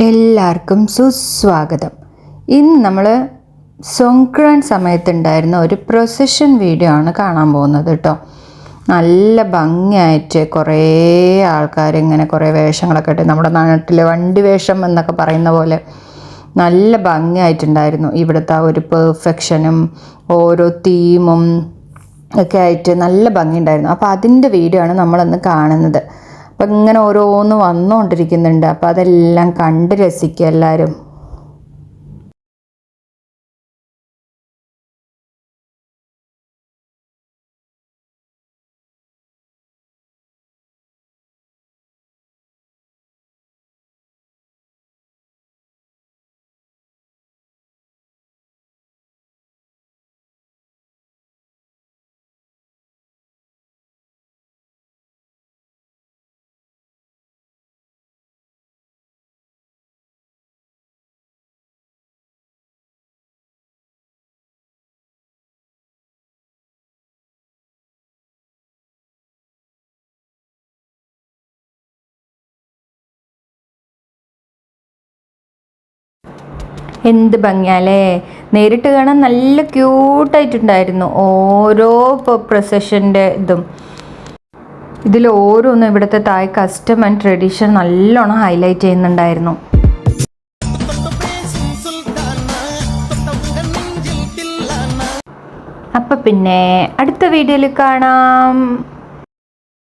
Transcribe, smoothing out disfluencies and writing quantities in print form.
എല്ലാവർക്കും സുസ്വാഗതം. ഇന്ന് നമ്മൾ സൊങ്ക്രാൻ സമയത്തുണ്ടായിരുന്ന ഒരു പ്രൊസഷൻ വീഡിയോ ആണ് കാണാൻ പോകുന്നത് കേട്ടോ. നല്ല ഭംഗിയായിട്ട് കുറേ ആൾക്കാരിങ്ങനെ കുറേ വേഷങ്ങളൊക്കെ ഇട്ട്, നമ്മുടെ നാട്ടിൽ വണ്ടി വേഷം എന്നൊക്കെ പറയുന്ന പോലെ നല്ല ഭംഗിയായിട്ടുണ്ടായിരുന്നു. ഇവിടുത്തെ ആ ഒരു പെർഫെക്ഷനും ഓരോ തീമും ഒക്കെ ആയിട്ട് നല്ല ഭംഗിയുണ്ടായിരുന്നു. അപ്പോൾ അതിൻ്റെ വീഡിയോ ആണ് നമ്മളിന്ന് കാണുന്നത്. അപ്പം ഇങ്ങനെ ഓരോന്ന് വന്നുകൊണ്ടിരിക്കുന്നുണ്ട്. അപ്പം അതെല്ലാം കണ്ട് രസിക്കുക എല്ലാവരും. എന്ത് ഭംഗിയാലേ, നേരിട്ട് കാണാൻ നല്ല ക്യൂട്ടായിട്ടുണ്ടായിരുന്നു ഓരോ പ്രൊസഷൻ്റെ ഇതും. ഇതിൽ ഓരോന്നും ഇവിടുത്തെ തായ് കസ്റ്റം ആൻഡ് ട്രഡീഷൻ നല്ലോണം ഹൈലൈറ്റ് ചെയ്യുന്നുണ്ടായിരുന്നു. അപ്പം പിന്നെ അടുത്ത വീഡിയോയിൽ കാണാം.